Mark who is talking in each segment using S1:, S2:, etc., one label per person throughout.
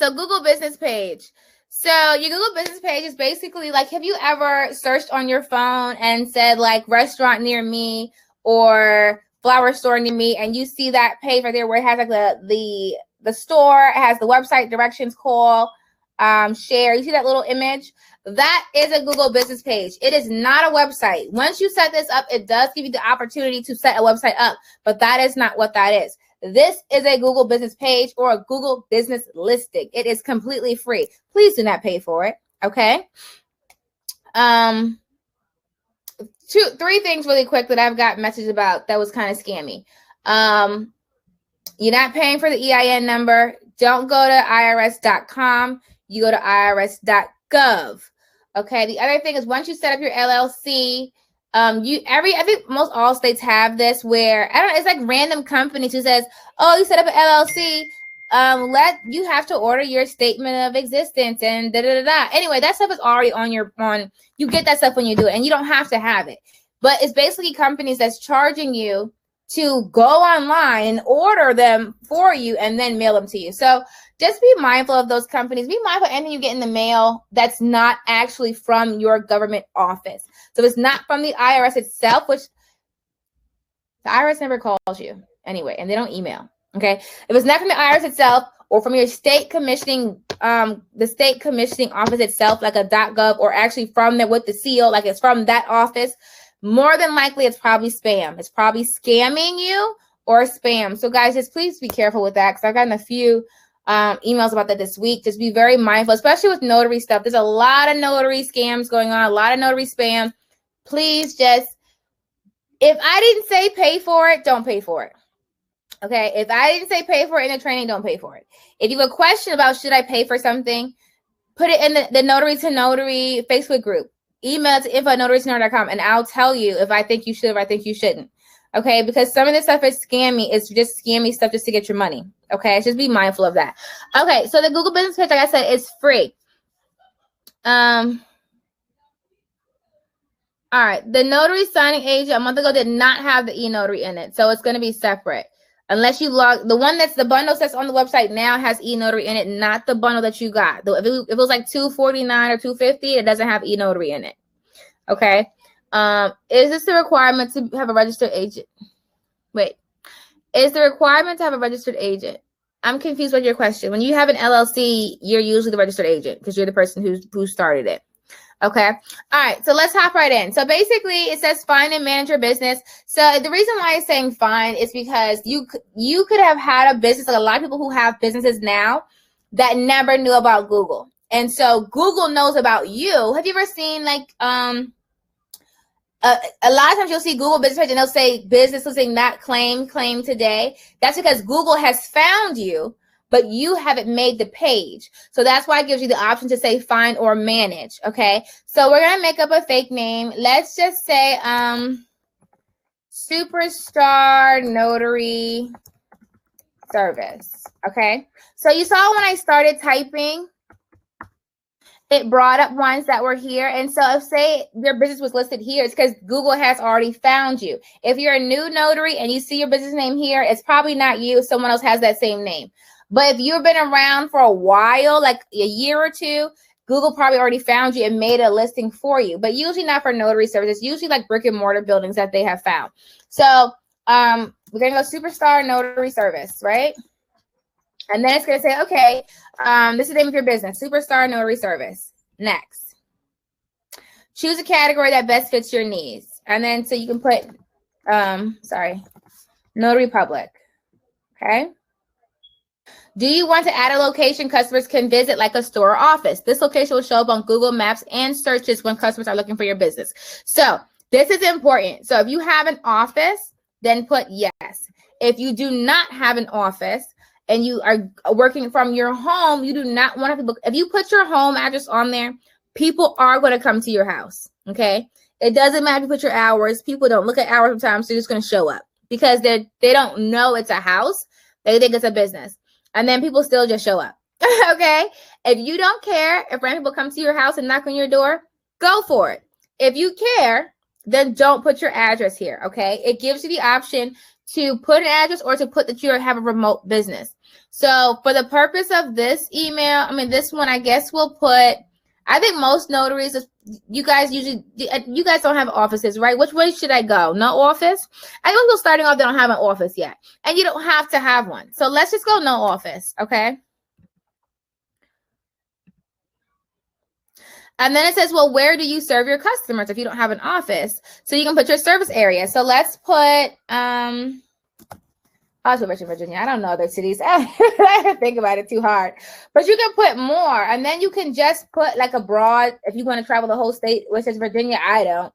S1: right, so Google business page. So your Google business page is basically like, have you ever searched on your phone and said like restaurant near me or flower store near me, and you see that page right there where it has like the store, it has the website, directions, call, share. You see that little image? That is a Google business page. It is not a website. Once you set this up, it does give you the opportunity to set a website up, but that is not what that is. This is a Google business page or a Google business listing. It is completely free. Please do not pay for it. Okay. Three things really quick that I've got messages about that was kind of scammy. You're not paying for the EIN number. Don't go to irs.com. You go to irs.gov. Okay. The other thing is once you set up your LLC, I think most all states have this where it's like random companies who says, oh, you set up an LLC, you have to order your statement of existence and da da da da. Anyway, that stuff is already you get that stuff when you do it, and you don't have to have it. But it's basically companies that's charging you to go online and order them for you and then mail them to you. So just be mindful of those companies. Be mindful of anything you get in the mail that's not actually from your government office. So if it's not from the IRS itself, which the IRS never calls you anyway, and they don't email. Okay. If it's not from the IRS itself or from your state commissioning, the state commissioning office itself, like a .gov, or actually from there with the seal, like it's from that office, more than likely it's probably spam. It's probably scamming you or spam. So guys, just please be careful with that, because I've gotten a few emails about that this week. Just be very mindful, especially with notary stuff. There's a lot of notary scams going on, a lot of notary spam. Please just, if I didn't say pay for it, don't pay for it. Okay. If I didn't say pay for it in the training, don't pay for it. If you have a question about should I pay for something, put it in the Notary2Notary Facebook group. Email to info@NOTARY2NOTARY.com, and I'll tell you if I think you should or I think you shouldn't. Okay, because some of this stuff is scammy. It's just scammy stuff just to get your money. Okay, just be mindful of that. Okay, so the Google business page, like I said, is free. All right, the notary signing agent a month ago did not have the eNotary in it, so it's going to be separate. Unless you log, the bundle that's on the website now has eNotary in it, not the bundle that you got. Though if it was like $249 or $250, it doesn't have eNotary in it. Okay. Is this the requirement to have a registered agent? Wait, is the requirement to have a registered agent? I'm confused with your question. When you have an LLC, you're usually the registered agent because you're the person who started it. Okay. All right. So let's hop right in. So basically it says find and manage your business. So the reason why it's saying find is because you could have had a business, like a lot of people who have businesses now that never knew about Google. And so Google knows about you. Have you ever seen like, a lot of times you'll see Google business page and they'll say business listing not claim today. That's because Google has found you, but you haven't made the page. So that's why it gives you the option to say find or manage. Okay. So we're going to make up a fake name. Let's just say, Superstar Notary Service. Okay. So you saw when I started typing, it brought up ones that were here. And so if say your business was listed here, it's because Google has already found you. If you're a new notary and you see your business name here, it's probably not you. Someone else has that same name. But if you've been around for a while, like a year or two, Google probably already found you and made a listing for you, but usually not for notary services, usually like brick and mortar buildings that they have found. So we're going to go Superstar Notary Service, right? And then it's going to say, okay, this is the name of your business, Superstar Notary Service. Next. Choose a category that best fits your needs. And then so you can put, Notary Public. Okay. Do you want to add a location customers can visit, like a store or office? This location will show up on Google Maps and searches when customers are looking for your business. So this is important. So if you have an office, then put yes. If you do not have an office and you are working from your home, you do not want to have people. If you put your home address on there, people are going to come to your house. Okay. It doesn't matter if you put your hours. People don't look at hours sometimes. They're just going to show up because they don't know it's a house. They think it's a business. And then people still just show up. Okay. If you don't care, if random people come to your house and knock on your door, go for it. If you care, then don't put your address here, okay? It gives you the option to put an address or to put that you have a remote business. So for the purpose of this email, this one, I guess we'll put, I think most notaries, you guys don't have offices, right? Which way should I go? No office? I think we're starting off, they don't have an office yet. And you don't have to have one. So let's just go no office, okay? And then it says, well, where do you serve your customers if you don't have an office? So you can put your service area. So let's put, also Richmond, Virginia. I don't know other cities. I don't think about it too hard. But you can put more. And then you can just put like a broad, if you want to travel the whole state, which is Virginia, I don't.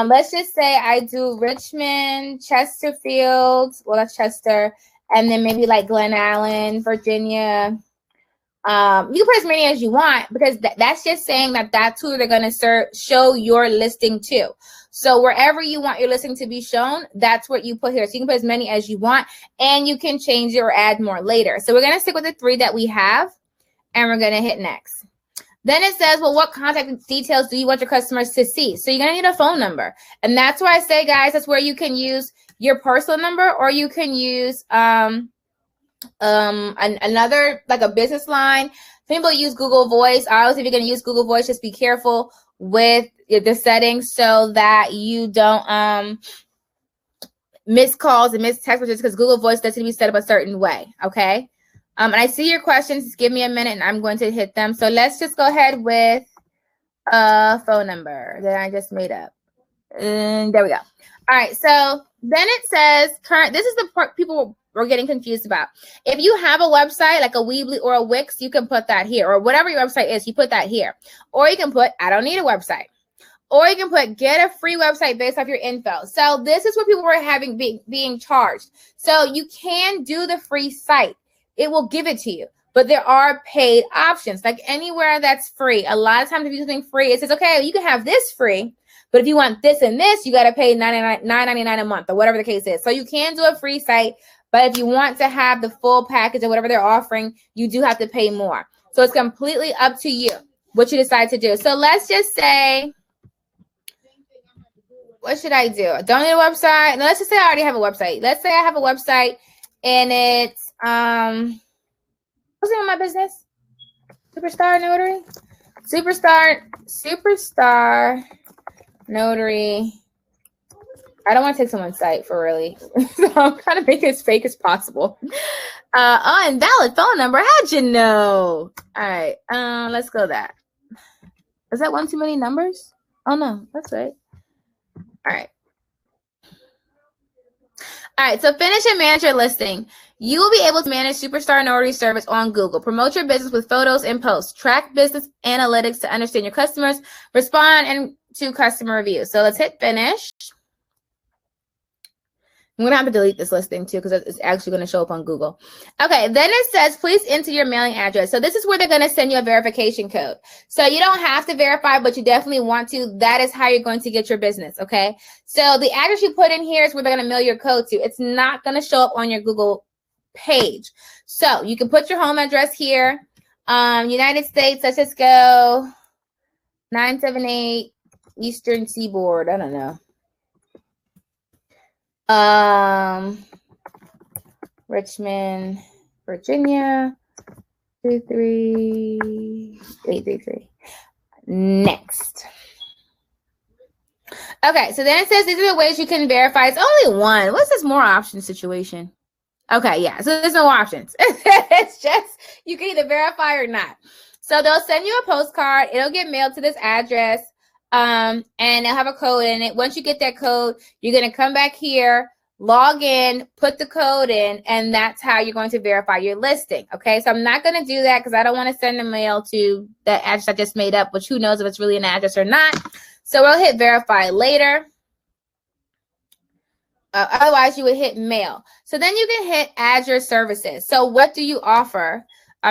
S1: Let's just say I do Richmond, Chesterfield. Well, that's Chester. And then maybe like Glen Allen, Virginia. You can put as many as you want because that's just saying that that's who they're going to show your listing to. So wherever you want your listing to be shown, that's what you put here. So you can put as many as you want and you can change it or add more later. So we're going to stick with the 3 that we have and we're going to hit next. Then it says, well, what contact details do you want your customers to see? So you're going to need a phone number. And that's why I say, guys, that's where you can use your personal number or you can use another, like a business line. People use Google Voice. Obviously, if you're going to use Google Voice, just be careful with the settings so that you don't miss calls and miss text messages because Google Voice doesn't be set up a certain way. Okay. And I see your questions. Just give me a minute and I'm going to hit them. So let's just go ahead with a phone number that I just made up. And there we go. All right. So then it says current. This is the part people we're getting confused about. If you have a website like a Weebly or a Wix, you can put that here, or whatever your website is, you put that here. Or you can put, I don't need a website. Or you can put, get a free website based off your info. So this is what people were having being charged. So you can do the free site. It will give it to you. But there are paid options. Like anywhere that's free. A lot of times if you do something free, it says, okay, you can have this free. But if you want this and this, you got to pay $9.99 a month or whatever the case is. So you can do a free site. But if you want to have the full package or whatever they're offering, you do have to pay more. So it's completely up to you what you decide to do. So let's just say, what should I do? I don't need a website. No, let's just say I already have a website. Let's say I have a website and it's, what's the name of my business? Superstar Notary? Superstar Notary. I don't want to take someone's site for really. So I'm trying to make it as fake as possible. Invalid phone number. How'd you know? All right. Let's go that. Is that one too many numbers? Oh no, that's right. All right. All right. So finish and manage your listing. You will be able to manage Superstar Notary service on Google. Promote your business with photos and posts. Track business analytics to understand your customers. Respond to customer reviews. So let's hit finish. I'm going to have to delete this listing too because it's actually going to show up on Google. Okay, then it says, please enter your mailing address. So this is where they're going to send you a verification code. So you don't have to verify, but you definitely want to. That is how you're going to get your business, okay? So the address you put in here is where they're going to mail your code to. It's not going to show up on your Google page. So you can put your home address here. United States, let's just go 978 Eastern Seaboard. I don't know. Richmond, Virginia, 23833. Next. Okay, so then it says these are the ways you can verify. It's only one. What's this more options situation? Okay, yeah, so there's no options. It's just you can either verify or not. So they'll send you a postcard. It'll get mailed to this address. And it'll have a code in it. Once you get that code, you're going to come back here, log in, put the code in, and that's how you're going to verify your listing. Okay, so I'm not going to do that because I don't want to send a mail to that address I just made up, which who knows if it's really an address or not. So we'll hit verify later. Otherwise, you would hit mail. So then you can hit add your services. So what do you offer?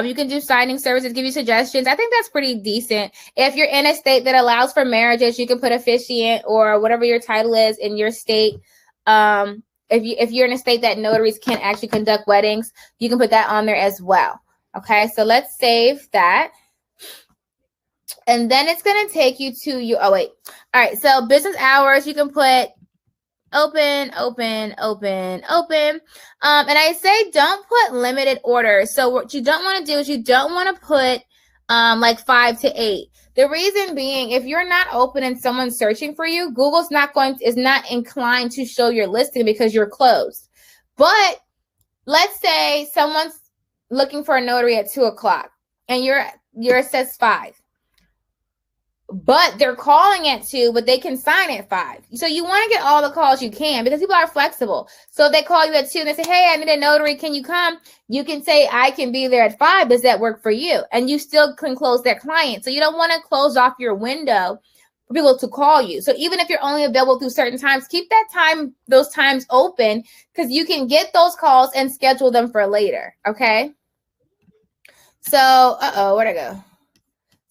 S1: You can do signing services, give you suggestions. I think that's pretty decent. If you're in a state that allows for marriages, you can put officiant or whatever your title is in your state. If you're in a state that notaries can't actually conduct weddings, you can put that on there as well. Okay, so let's save that. And then it's going to take you to your, oh, wait. All right. So business hours, you can put open, open, open, open. And I say don't put limited orders. So what you don't want to do is you don't want to put like 5 to 8. The reason being, if you're not open and someone's searching for you, Google's is not inclined to show your listing because you're closed. But let's say someone's looking for a notary at 2 o'clock and you're says 5. But they're calling at 2, but they can sign at 5. So you want to get all the calls you can because people are flexible. So if they call you at 2 and they say, hey, I need a notary, can you come? You can say, I can be there at 5. Does that work for you? And you still can close that client. So you don't want to close off your window for people to call you. So even if you're only available through certain times, keep those times open because you can get those calls and schedule them for later. Okay. So, where'd I go?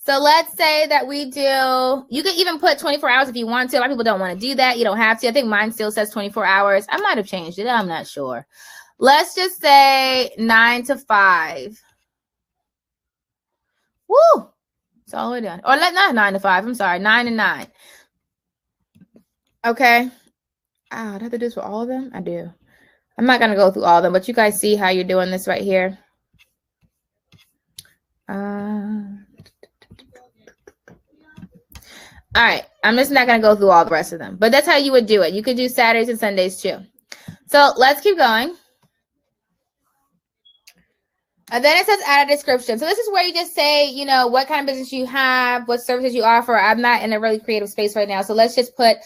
S1: So let's say that we do, you can even put 24 hours if you want to. A lot of people don't want to do that. You don't have to. I think mine still says 24 hours. I might have changed it. I'm not sure. Let's just say 9 to 5. Woo! It's all the way done. Or not 9 to 5. I'm sorry. 9 to 9. Okay. Oh, I have to do this for all of them? I do. I'm not going to go through all of them, but you guys see how you're doing this right here. All right, I'm just not going to go through all the rest of them, but that's how you would do it. You could do Saturdays and Sundays too. So let's keep going. And then it says add a description. So this is where you just say, you know, what kind of business you have, what services you offer. I'm not in a really creative space right now. So let's just put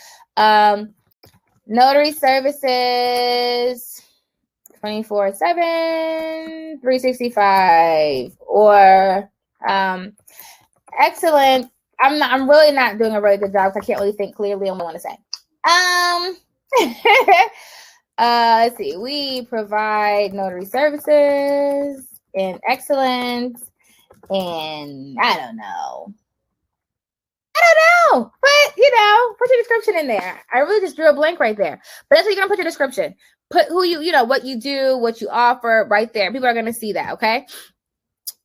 S1: notary services 24/7, 365, or excellent. I'm really not doing a really good job because I can't really think clearly on what I want to say. Let's see. We provide notary services in excellence, and I don't know. But you know, put your description in there. I really just drew a blank right there. But that's what you're gonna put your description. Put who you know, what you do, what you offer right there. People are gonna see that, okay?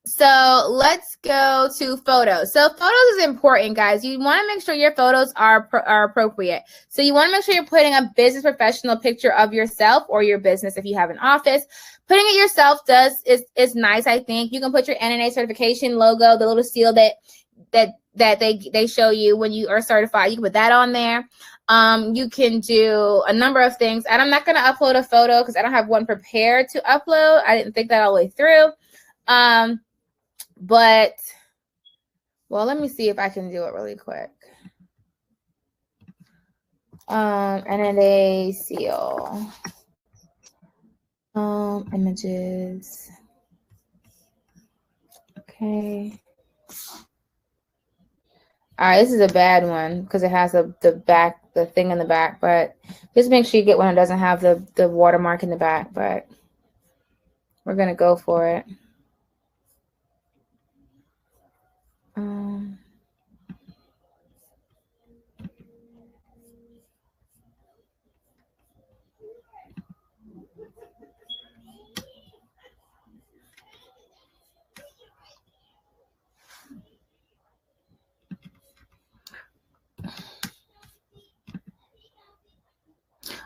S1: So let's go to photos. So photos is important, guys. You want to make sure your photos are appropriate. So you want to make sure you're putting a business professional picture of yourself or your business if you have an office. Putting it yourself is nice, I think. You can put your NNA certification logo, the little seal that they show you when you are certified. You can put that on there. You can do a number of things. And I'm not going to upload a photo because I don't have one prepared to upload. I didn't think that all the way through. But, well, let me see if I can do it really quick. NNA seal. Images. Okay. All right, this is a bad one because it has the thing in the back, but just make sure you get one that doesn't have the watermark in the back, but we're going to go for it.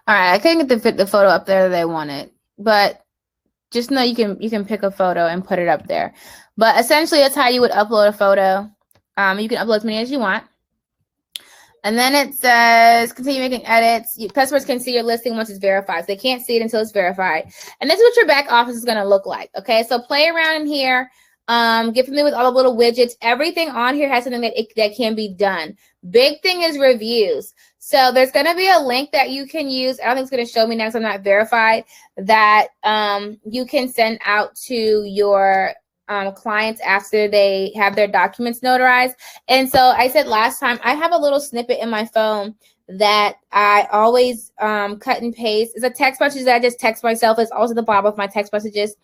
S1: All right, I couldn't get the photo up there that they wanted, but just know you can pick a photo and put it up there. But essentially, that's how you would upload a photo. You can upload as many as you want. And then it says, continue making edits. Customers can see your listing once it's verified. So they can't see it until it's verified. And this is what your back office is going to look like. Okay, so play around in here. Get familiar with all the little widgets. Everything on here has something that can be done. Big thing is reviews. So there's going to be a link that you can use. I don't think it's going to show me now because I'm not verified, that you can send out to your clients after they have their documents notarized. And so I said last time, I have a little snippet in my phone that I always cut and paste. It's a text message that I just text myself. It's also the bottom of my text messages.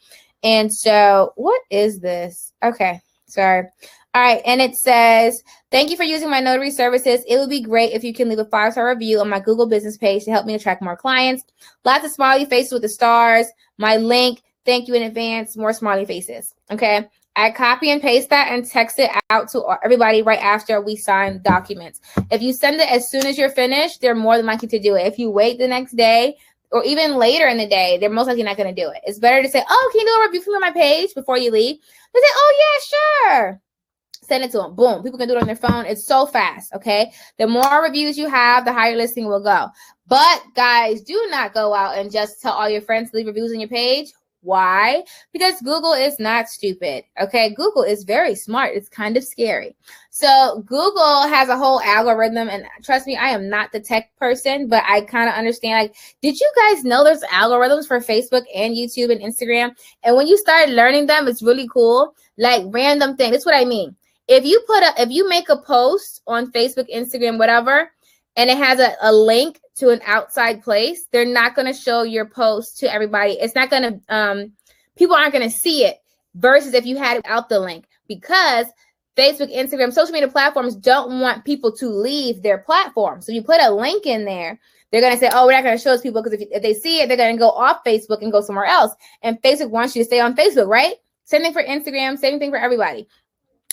S1: And so what is this? Okay, sorry. All right, and it says, thank you for using my notary services. It would be great if you can leave a 5-star review on my Google business page to help me attract more clients. Lots of smiley faces with the stars. My link, thank you in advance, more smiley faces. Okay, I copy and paste that and text it out to everybody right after we sign documents. If you send it as soon as you're finished, they're more than likely to do it. If you wait the next day or even later in the day, they're most likely not going to do it. It's better to say, oh, can you do a review for my page before you leave? They say, oh, yeah, sure. Send it to them. Boom. People can do it on their phone. It's so fast, okay? The more reviews you have, the higher listing will go. But, guys, do not go out and just tell all your friends to leave reviews on your page. Why? Because Google is not stupid, okay? Google is very smart. It's kind of scary. So Google has a whole algorithm, and trust me, I am not the tech person, but I kind of understand. Like, did you guys know there's algorithms for Facebook and YouTube and Instagram? And when you start learning them, it's really cool. Like random thing. That's what I mean. If you make a post on Facebook, Instagram, whatever, and it has a link to an outside place, they're not going to show your post to everybody. It's not going to, people aren't going to see it versus if you had it out the link, because Facebook, Instagram, social media platforms don't want people to leave their platform. So you put a link in there, they're going to say, oh, we're not going to show it to people, because if they see it, they're going to go off Facebook and go somewhere else. And Facebook wants you to stay on Facebook, right? Same thing for Instagram, same thing for everybody.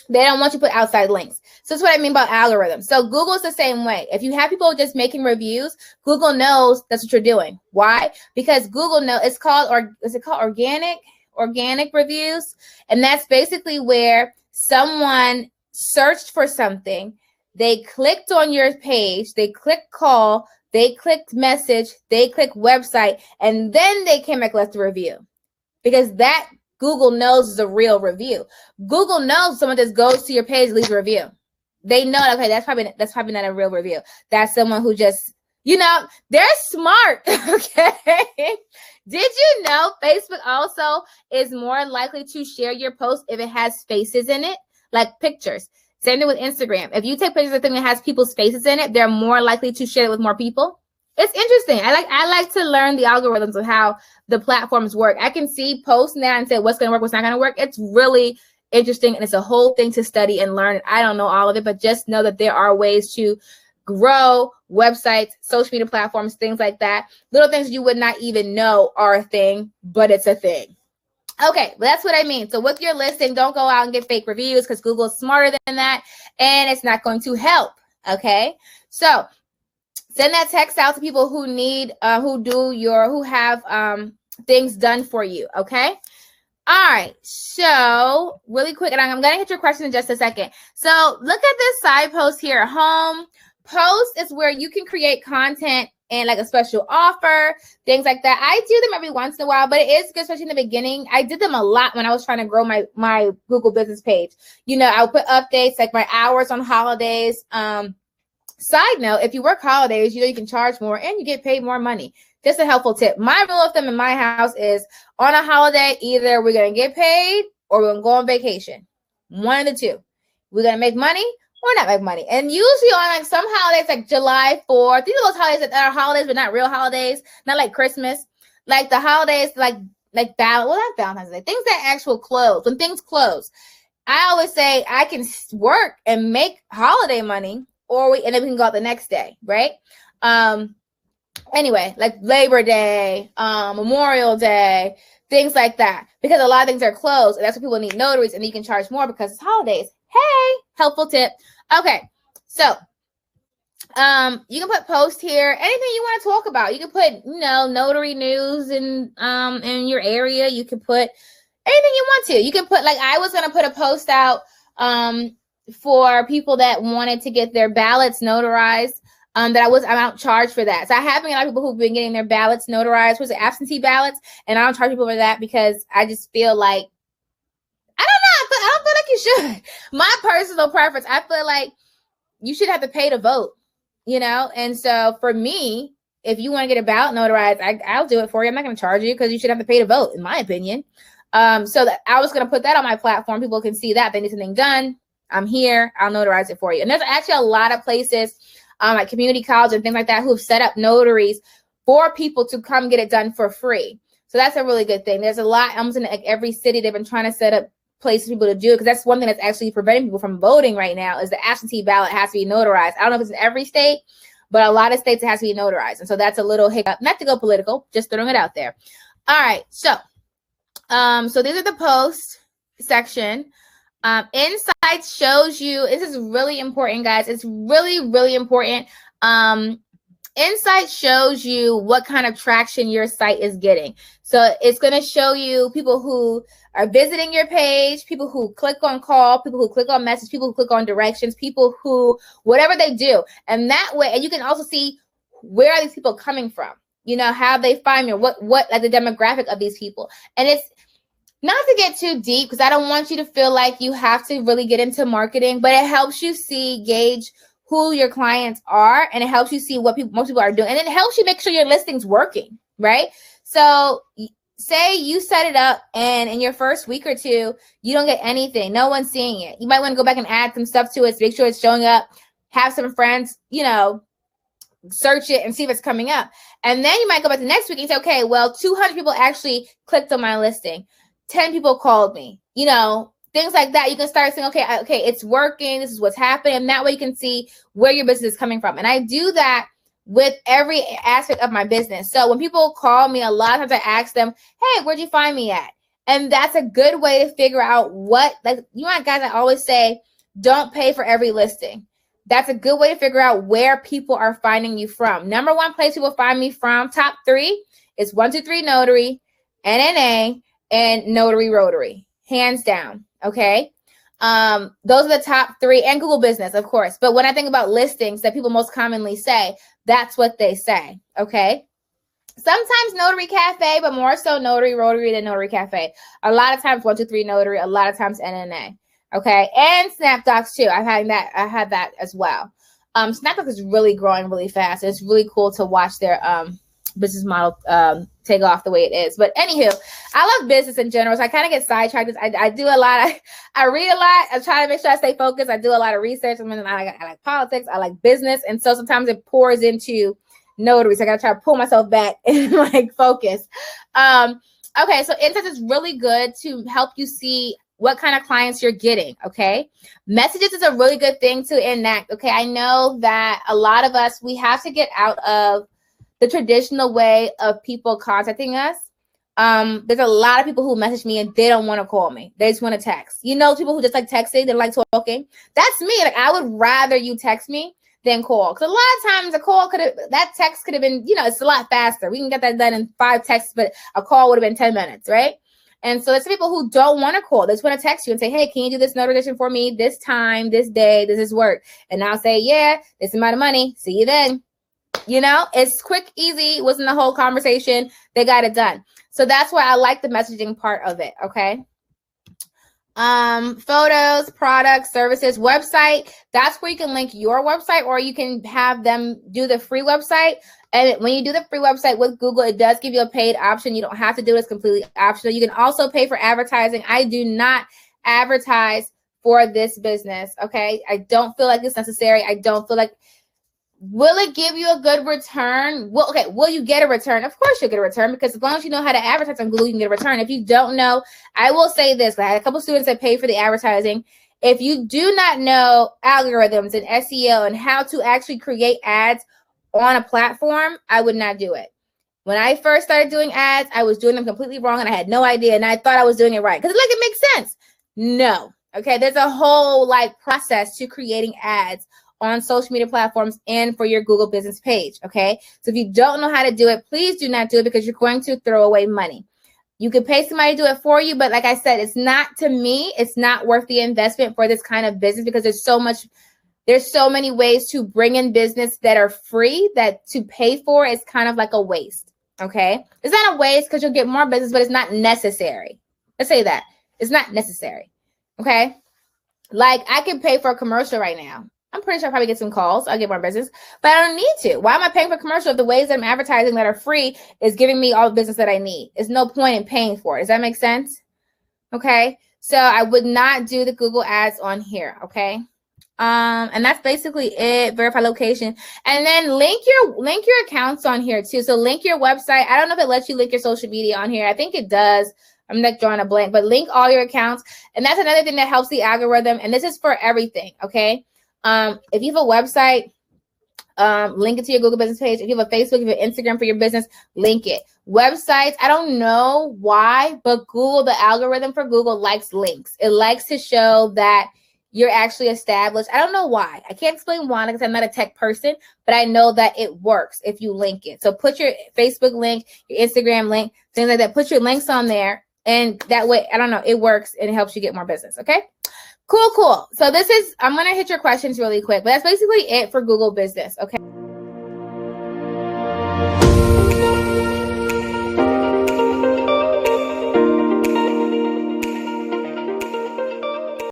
S1: They don't want you to put outside links. So that's what I mean about algorithms. So Google is the same way. If you have people just making reviews, Google knows that's what you're doing. Why? Because Google knows it's called, or is it called organic reviews? And that's basically where someone searched for something, they clicked on your page, they clicked call, they clicked message, they clicked website, and then they came back left a review. Because that Google knows is a real review. Google knows someone just goes to your page, leaves a review. They know, okay, that's probably not a real review. That's someone who just, they're smart. Okay. Did you know Facebook also is more likely to share your post if it has faces in it, like pictures? Same thing with Instagram. If you take pictures of something that has people's faces in it, they're more likely to share it with more people. It's interesting. I like to learn the algorithms of how the platforms work. I can see posts now and say what's going to work, what's not going to work. It's really interesting, and it's a whole thing to study and learn. I don't know all of it, but just know that there are ways to grow websites, social media platforms, things like that. Little things you would not even know are a thing, but it's a thing. Okay, well, that's what I mean. So with your listing, don't go out and get fake reviews, because Google is smarter than that, and it's not going to help. Okay, so send that text out to people who need, who have things done for you. Okay. All right. So really quick, and I'm going to hit your question in just a second. So look at this side post here. Home post is where you can create content and like a special offer, things like that. I do them every once in a while, but it is good, especially in the beginning. I did them a lot when I was trying to grow my Google business page. I'll put updates like my hours on holidays. Side note, if you work holidays, you can charge more and you get paid more money. Just a helpful tip. My rule of thumb in my house is on a holiday, either we're going to get paid or we're going to go on vacation. One of the two. We're going to make money or not make money. And usually on like some holidays, like July 4th, these are those holidays that are holidays, but not real holidays, not like Christmas. Like the holidays, not Valentine's Day, things that actual close. When things close, I always say I can work and make holiday money, and then we can go out the next day, right? Anyway, like Labor Day, Memorial Day, things like that, because a lot of things are closed, and that's what people need notaries, and you can charge more because it's holidays. Hey, helpful tip. Okay, so you can put post here, anything you want to talk about. You can put, notary news in your area. You can put anything you want to. You can put, like, I was going to put a post out for people that wanted to get their ballots notarized, that I don't charge for that. So I have been a lot of people who've been getting their ballots notarized, absentee ballots, and I don't charge people for that because I just feel like, I don't feel like you should. My personal preference, I feel like you should have to pay to vote, and so for me, if you want to get a ballot notarized, I'll do it for you. I'm not going to charge you because you should have to pay to vote, in my opinion. So that I was going to put that on my platform. People can see that if they need something done. I'm here. I'll notarize it for you. And there's actually a lot of places, like community college and things like that, who have set up notaries for people to come get it done for free. So that's a really good thing. There's a lot, almost in like every city, they've been trying to set up places for people to do it, because that's one thing that's actually preventing people from voting right now is the absentee ballot has to be notarized. I don't know if it's in every state, but a lot of states it has to be notarized. And so that's a little hiccup. Not to go political, just throwing it out there. All right. So these are the posts. section. Insights shows you, this is really important, guys. It's really, really important. Insight shows you what kind of traction your site is getting. So it's going to show you people who are visiting your page, people who click on call, people who click on message, people who click on directions, people who, whatever they do. And that way, and you can also see where are these people coming from, you know, how they find me, what like the demographic of these people. And it's not to get too deep, because I don't want you to feel like you have to really get into marketing, but it helps you gauge who your clients are, and it helps you see what most people are doing, and it helps you make sure your listing's working, right? So say you set it up and in your first week or two, you don't get anything. No one's seeing it. You might want to go back and add some stuff to it to make sure it's showing up. Have some friends, you know, search it and see if it's coming up. And then you might go back the next week and say, okay, well, 200 people actually clicked on my listing. 10 people called me, you know, things like that. You can start saying, okay, it's working. This is what's happening. And that way you can see where your business is coming from. And I do that with every aspect of my business. So when people call me, a lot of times I ask them, hey, where'd you find me at? And that's a good way to figure out what, like, you know, guys, I always say, don't pay for every listing. That's a good way to figure out where people are finding you from. Number one place people find me from, top 3, is 123Notary, NNA, and Notary Rotary, hands down. Okay. Those are the top 3, and Google Business, of course. But when I think about listings that people most commonly say, that's what they say. Okay. Sometimes Notary Cafe, but more so Notary Rotary than Notary Cafe. A lot of times 123Notary, a lot of times NNA. Okay. And SnapDocs too. I had that as well. SnapDocs is really growing really fast. It's really cool to watch their business model take off the way it is. But anywho, I love business in general, so I kind of get sidetracked. I do a lot. I read a lot. I try to make sure I stay focused. I do a lot of research. I like politics. I like business, and so sometimes it pours into notary. So I gotta try to pull myself back and like focus. Okay, so Insights is really good to help you see what kind of clients you're getting. Okay, messages is a really good thing to enact. Okay, I know that a lot of us, we have to get out of the traditional way of people contacting us. There's a lot of people who message me and they don't want to call me. They just want to text. You know, people who just like texting, they like talking. That's me. Like, I would rather you text me than call. Because a lot of times that text could have been, you know, it's a lot faster. We can get that done in 5 texts, but a call would have been 10 minutes, right? And so it's people who don't want to call. They just want to text you and say, hey, can you do this notarization for me this time, this day, this is work? And I'll say, yeah, this amount of money. See you then. You know, it's quick, easy. It wasn't the whole conversation. They got it done. So that's why I like the messaging part of it. Okay. Photos, products, services, website. That's where you can link your website, or you can have them do the free website. And when you do the free website with Google, it does give you a paid option. You don't have to do it. It's completely optional. You can also pay for advertising. I do not advertise for this business. Okay. I don't feel like it's necessary. I don't feel like, will it give you a good return? Well, okay, will you get a return? Of course you'll get a return, because as long as you know how to advertise on Google, you can get a return. If you don't know, I will say this. I had a couple students that pay for the advertising. If you do not know algorithms and SEO and how to actually create ads on a platform, I would not do it. When I first started doing ads, I was doing them completely wrong and I had no idea, and I thought I was doing it right because like it makes sense. No. Okay, there's a whole like process to creating ads on social media platforms and for your Google business page. Okay, so if you don't know how to do it, please do not do it, because you're going to throw away money. You can pay somebody to do it for you, but like I said, it's not, to me, it's not worth the investment for this kind of business, because there's so many ways to bring in business that are free, that to pay for is kind of like a waste. Okay, it's not a waste because you'll get more business, but it's not necessary. Let's say that it's not necessary. Okay, like I can pay for a commercial right now. I'm pretty sure I'll probably get some calls. I'll get more business, but I don't need to. Why am I paying for commercial if the ways that I'm advertising that are free is giving me all the business that I need? There's no point in paying for it. Does that make sense? Okay. So I would not do the Google ads on here. Okay. And that's basically it. Verify location. And then link your accounts on here too. So link your website. I don't know if it lets you link your social media on here. I think it does. I'm not drawing a blank, but link all your accounts. And that's another thing that helps the algorithm. And this is for everything. Okay. If you have a website, link it to your Google business page. If you have a Facebook, if you have Instagram for your business, link it. Websites, I don't know why, but Google, the algorithm for Google likes links. It likes to show that you're actually established. I don't know why. I can't explain why because I'm not a tech person, but I know that it works if you link it. So put your Facebook link, your Instagram link, things like that. Put your links on there. And that way, I don't know, it works and it helps you get more business. Okay. Cool. So I'm going to hit your questions really quick, but that's basically it for Google Business. Okay.